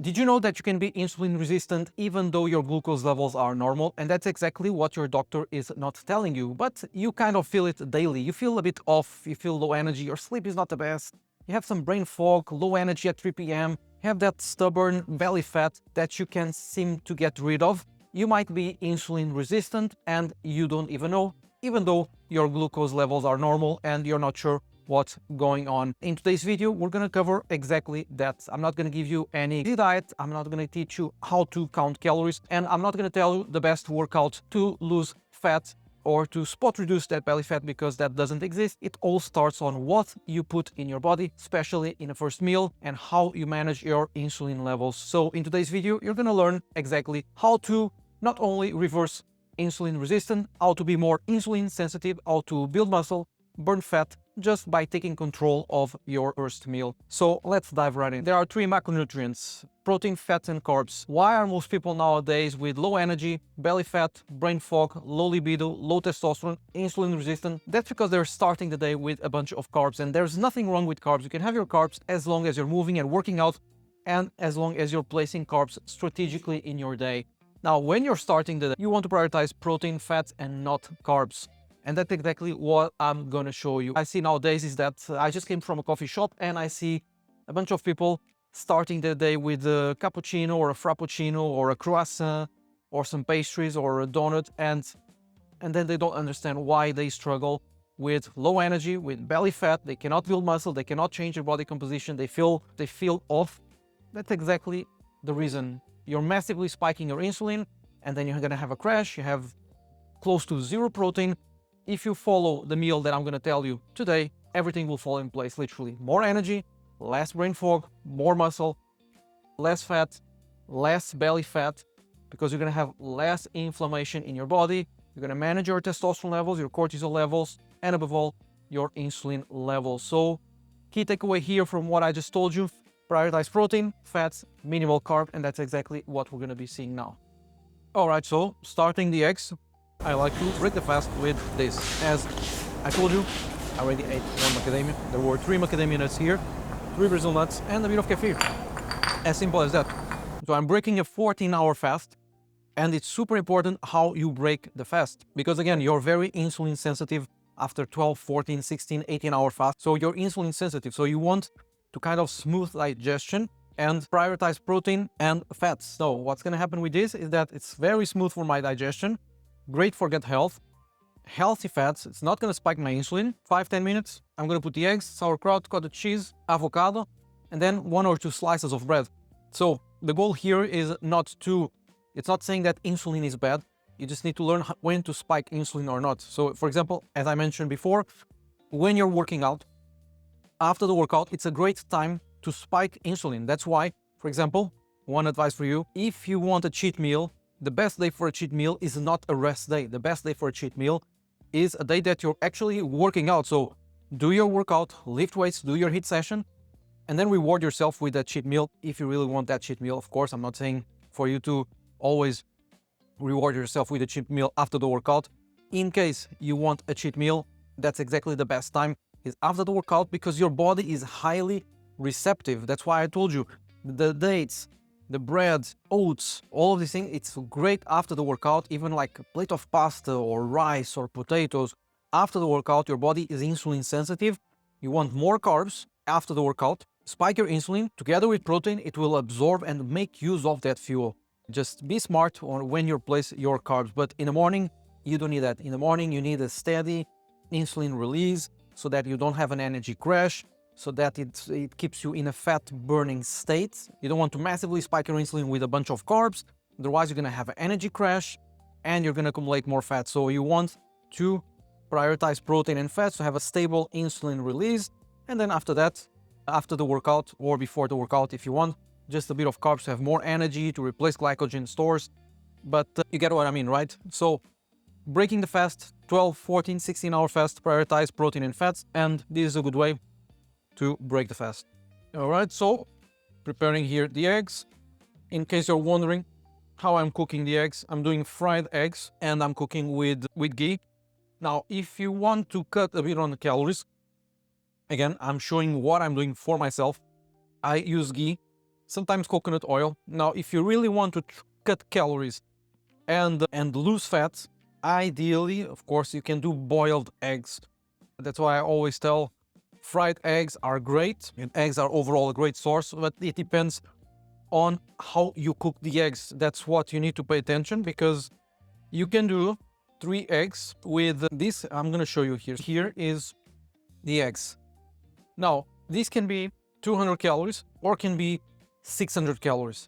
Did you know that you can be insulin resistant even though your glucose levels are normal? And that's exactly what your doctor is not telling you, but you kind of feel it daily. You feel a bit off, you feel low energy, your sleep is not the best, you have some brain fog, low energy at 3 p.m., you have that stubborn belly fat that you can't seem to get rid of. You might be insulin resistant and you don't even know, even though your glucose levels are normal and you're not sure what's going on. In today's video, we're going to cover exactly that. I'm not going to give you any diet, I'm not going to teach you how to count calories, and I'm not going to tell you the best workout to lose fat or to spot reduce that belly fat, because that doesn't exist. It all starts on what you put in your body, especially in the first meal, and how you manage your insulin levels. So in today's video, you're going to learn exactly how to not only reverse insulin resistance, how to be more insulin sensitive, how to build muscle, burn fat, just by taking control of your first meal. So let's dive right in. There are 3 macronutrients: protein, fat, and carbs. Why are most people nowadays with low energy, belly fat, brain fog, low libido, low testosterone, insulin resistant? That's because they're starting the day with a bunch of carbs, and there's nothing wrong with carbs. You can have your carbs as long as you're moving and working out, and as long as you're placing carbs strategically in your day. Now, when you're starting the day, you want to prioritize protein, fats, and not carbs. And that's exactly what I'm gonna show you. I see nowadays is that I just came from a coffee shop and I see a bunch of people starting their day with a cappuccino or a frappuccino or a croissant or some pastries or a donut, and then they don't understand why they struggle with low energy, with belly fat. They cannot build muscle, they cannot change their body composition, they feel off. That's exactly the reason. You're massively spiking your insulin, and then you're gonna have a crash. You have close to zero protein. If you follow the meal that I'm going to tell you today, everything will fall in place, literally. More energy, less brain fog, more muscle, less fat, less belly fat, because you're going to have less inflammation in your body. You're going to manage your testosterone levels, your cortisol levels, and above all, your insulin levels. So key takeaway here from what I just told you: prioritize protein, fats, minimal carb, and that's exactly what we're going to be seeing now. All right, so starting the eggs, I like to break the fast with this. As I told you, I already ate 1 macadamia. There were 3 macadamia nuts here, 3 Brazil nuts, and a bit of kefir. As simple as that. So I'm breaking a 14-hour fast, and it's super important how you break the fast, because again, you're very insulin sensitive after 12, 14, 16, 18-hour fast. So you're insulin sensitive, so you want to kind of smooth digestion and prioritize protein and fats. So what's going to happen with this is that it's very smooth for my digestion, great for gut health, healthy fats. It's not going to spike my insulin. 5-10 minutes, I'm going to put the eggs, sauerkraut, cottage cheese, avocado, and then 1 or 2 slices of bread. So the goal here is it's not saying that insulin is bad. You just need to learn when to spike insulin or not. So for example, as I mentioned before, when you're working out, after the workout, it's a great time to spike insulin. That's why, for example, one advice for you: if you want a cheat meal, the best day for a cheat meal is not a rest day. The best day for a cheat meal is a day that you're actually working out. So do your workout, lift weights, do your HIIT session, and then reward yourself with that cheat meal if you really want that cheat meal. Of course, I'm not saying for you to always reward yourself with a cheat meal after the workout. In case you want a cheat meal, that's exactly the best time, is after the workout, because your body is highly receptive. That's why I told you the dates, the bread, oats, all of these things, it's great after the workout. Even like a plate of pasta or rice or potatoes. After the workout, your body is insulin sensitive. You want more carbs after the workout. Spike your insulin together with protein. It will absorb and make use of that fuel. Just be smart on when you place your carbs. But in the morning, you don't need that. In the morning, you need a steady insulin release so that you don't have an energy crash, so that it keeps you in a fat burning state. You don't want to massively spike your insulin with a bunch of carbs, otherwise you're going to have an energy crash and you're going to accumulate more fat. So you want to prioritize protein and fats to have a stable insulin release, and then after that, after the workout or before the workout if you want, just a bit of carbs to have more energy to replace glycogen stores. But you get what I mean, right? So breaking the fast, 12, 14, 16-hour fast, prioritize protein and fats, and this is a good way to break the fast. All right, so preparing here the eggs. In case you're wondering how I'm cooking the eggs, I'm doing fried eggs and I'm cooking with ghee. Now, if you want to cut a bit on the calories, again, I'm showing what I'm doing for myself. I use ghee sometimes coconut oil. Now, if you really want to cut calories and lose fat, ideally, of course, you can do boiled eggs. That's why I always tell fried eggs are great, and eggs are overall a great source, but it depends on how you cook the eggs. That's what you need to pay attention, because you can do 3 eggs with this. I'm going to show you here. Here is the eggs. Now, this can be 200 calories or can be 600 calories.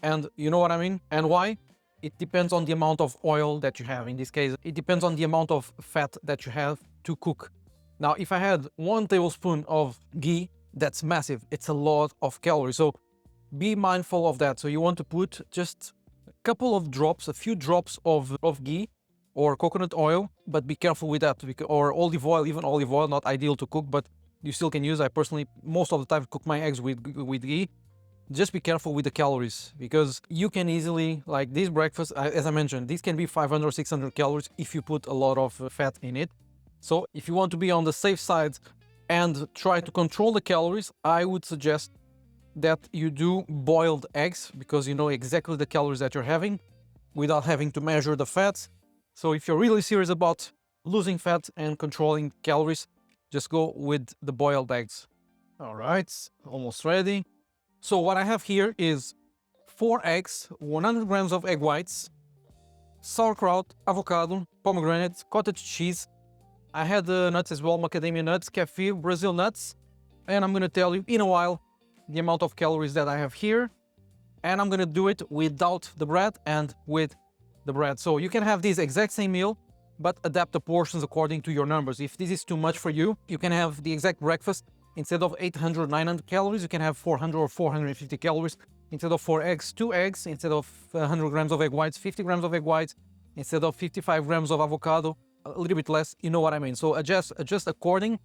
And you know what I mean? And why? It depends on the amount of oil that you have. In this case, it depends on the amount of fat that you have to cook. Now, if I had 1 tablespoon of ghee, that's massive. It's a lot of calories. So be mindful of that. So you want to put just a couple of drops, a few drops of ghee or coconut oil, but be careful with that. Or olive oil, even olive oil, not ideal to cook, but you still can use. I personally, most of the time, cook my eggs with ghee. Just be careful with the calories, because you can easily, like this breakfast, as I mentioned, this can be 500 or 600 calories if you put a lot of fat in it. So if you want to be on the safe side and try to control the calories, I would suggest that you do boiled eggs, because you know exactly the calories that you're having without having to measure the fats. So if you're really serious about losing fat and controlling calories, just go with the boiled eggs. All right, almost ready. So what I have here is 4 eggs, 100 grams of egg whites, sauerkraut, avocado, pomegranate, cottage cheese. I had the nuts as well, macadamia nuts, kefir, Brazil nuts. And I'm going to tell you in a while the amount of calories that I have here. And I'm going to do it without the bread and with the bread. So you can have this exact same meal, but adapt the portions according to your numbers. If this is too much for you, you can have the exact breakfast. Instead of 800, 900 calories, you can have 400 or 450 calories. Instead of 4 eggs, 2 eggs. Instead of 100 grams of egg whites, 50 grams of egg whites. Instead of 55 grams of avocado, a little bit less. You know what I mean? So adjust according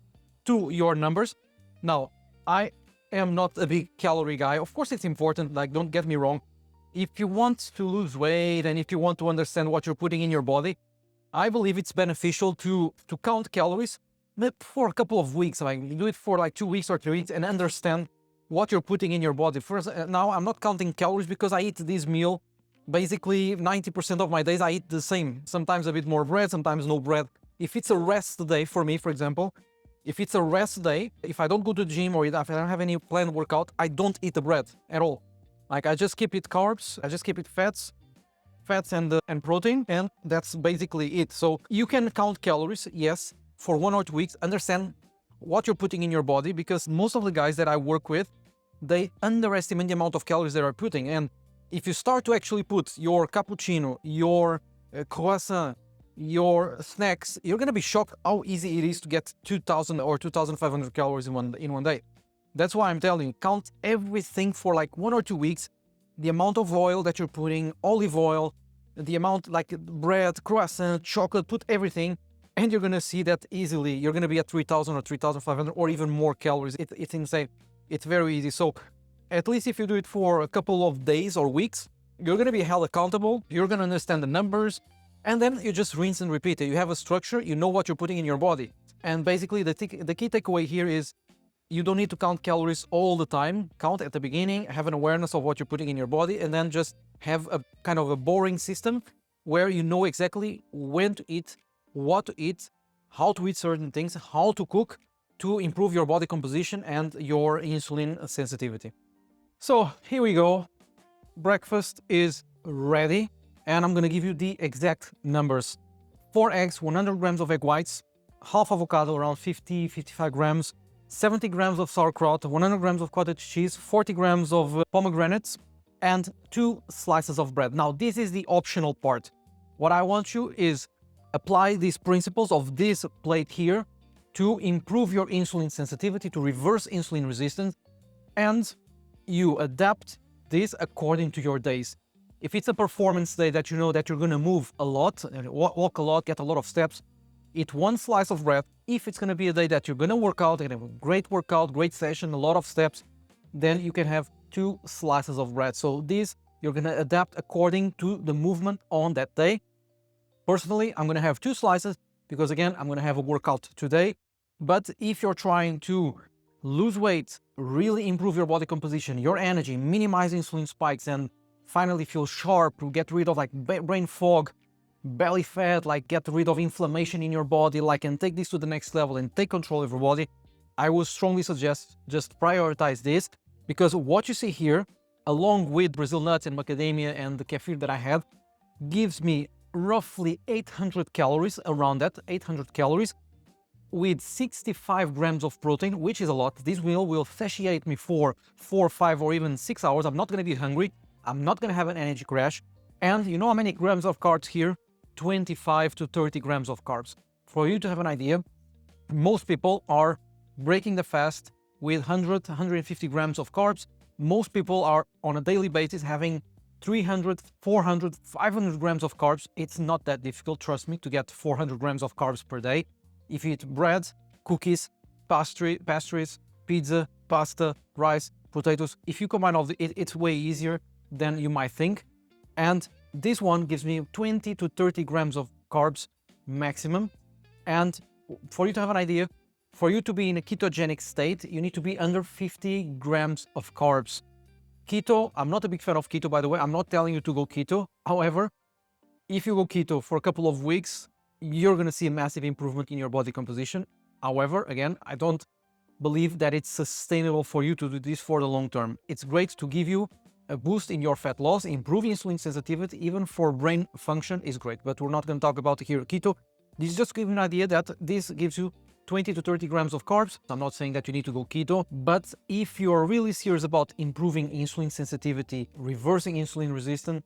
to your numbers. Now, I am not a big calorie guy. Of course, it's important. Like, don't get me wrong. If you want to lose weight and if you want to understand what you're putting in your body, I believe it's beneficial to count calories for a couple of weeks. Like, you do it for like 2 weeks or 3 weeks and understand what you're putting in your body. First, now I'm not counting calories because I eat this meal. Basically, 90% of my days I eat the same. Sometimes a bit more bread, sometimes no bread. If it's a rest day for me, for example, if it's a rest day, if I don't go to the gym or if I don't have any planned workout, I don't eat the bread at all. Like, I just keep it carbs, I just keep it fats and protein, and that's basically it. So you can count calories, yes, for 1 or 2 weeks, understand what you're putting in your body, because most of the guys that I work with, they underestimate the amount of calories they are putting. And if you start to actually put your cappuccino, your croissant, your snacks, you're gonna be shocked how easy it is to get 2,000 or 2,500 calories in one day. That's why I'm telling you, count everything for like 1 or 2 weeks, the amount of oil that you're putting, olive oil, the amount like bread, croissant, chocolate, put everything, and you're gonna see that easily you're gonna be at 3,000 or 3,500 or even more calories. It's insane. It's very easy. So at least if you do it for a couple of days or weeks, you're gonna be held accountable, you're gonna understand the numbers, and then you just rinse and repeat it. You have a structure, you know what you're putting in your body. And basically the key takeaway here is you don't need to count calories all the time. Count at the beginning, have an awareness of what you're putting in your body, and then just have a kind of a boring system where you know exactly when to eat, what to eat, how to eat certain things, how to cook to improve your body composition and your insulin sensitivity. So here we go. Breakfast is ready, and I'm gonna give you the exact numbers. 4 eggs, 100 grams of egg whites, half avocado, around 55 grams, 70 grams of sauerkraut, 100 grams of cottage cheese, 40 grams of pomegranates, and 2 slices of bread. Now, this is the optional part. What I want you is apply these principles of this plate here to improve your insulin sensitivity, to reverse insulin resistance, and you adapt this according to your days. If it's a performance day that you know that you're gonna move a lot, walk a lot, get a lot of steps, eat 1 slice of bread. If it's gonna be a day that you're gonna work out and have a great workout, great session, a lot of steps, then you can have 2 slices of bread. So this, you're gonna adapt according to the movement on that day. Personally, I'm gonna have 2 slices because again, I'm gonna have a workout today. But if you're trying to lose weight, really improve your body composition, your energy, minimize insulin spikes, and finally feel sharp, get rid of like brain fog, belly fat, like get rid of inflammation in your body, like, and take this to the next level and take control of your body, I would strongly suggest just prioritize this, because what you see here, along with Brazil nuts and macadamia and the kefir that I had, gives me roughly 800 calories, around that, 800 calories, with 65 grams of protein, which is a lot. This meal will satiate me for 4, 5, or even 6 hours. I'm not going to be hungry. I'm not going to have an energy crash. And you know how many grams of carbs here? 25 to 30 grams of carbs. For you to have an idea, most people are breaking the fast with 100, 150 grams of carbs. Most people are on a daily basis having 300, 400, 500 grams of carbs. It's not that difficult, trust me, to get 400 grams of carbs per day. If you eat bread, cookies, pastries, pizza, pasta, rice, potatoes, if you combine all the, it's way easier than you might think. And this one gives me 20 to 30 grams of carbs maximum. And for you to have an idea, for you to be in a ketogenic state, you need to be under 50 grams of carbs. Keto, I'm not a big fan of keto, by the way. I'm not telling you to go keto. However, if you go keto for a couple of weeks, you're going to see a massive improvement in your body composition. However, again, I don't believe that it's sustainable for you to do this for the long term. It's great to give you a boost in your fat loss, improve insulin sensitivity, even for brain function is great, but we're not going to talk about it here. Keto, this is just to give you an idea that this gives you 20 to 30 grams of carbs. I'm not saying that you need to go keto, but if you're really serious about improving insulin sensitivity, reversing insulin resistance,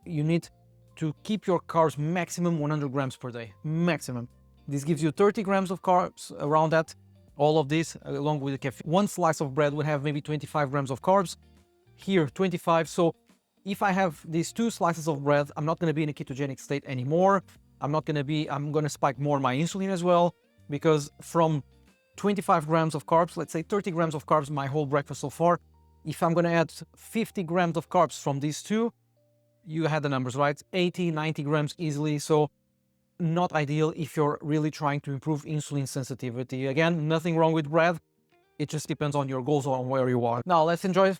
you need to keep your carbs maximum 100 grams per day, maximum. This gives you 30 grams of carbs, around that. All of this, along with the caffeine. One slice of bread would have maybe 25 grams of carbs. Here, 25. So if I have these 2 slices of bread, I'm not going to be in a ketogenic state anymore. I'm going to spike more my insulin as well, because from 25 grams of carbs, let's say 30 grams of carbs, my whole breakfast so far, if I'm going to add 50 grams of carbs from these 2, you had the numbers, right? 80, 90 grams easily. So not ideal if you're really trying to improve insulin sensitivity. Again, nothing wrong with bread. It just depends on your goals, on where you are. Now let's enjoy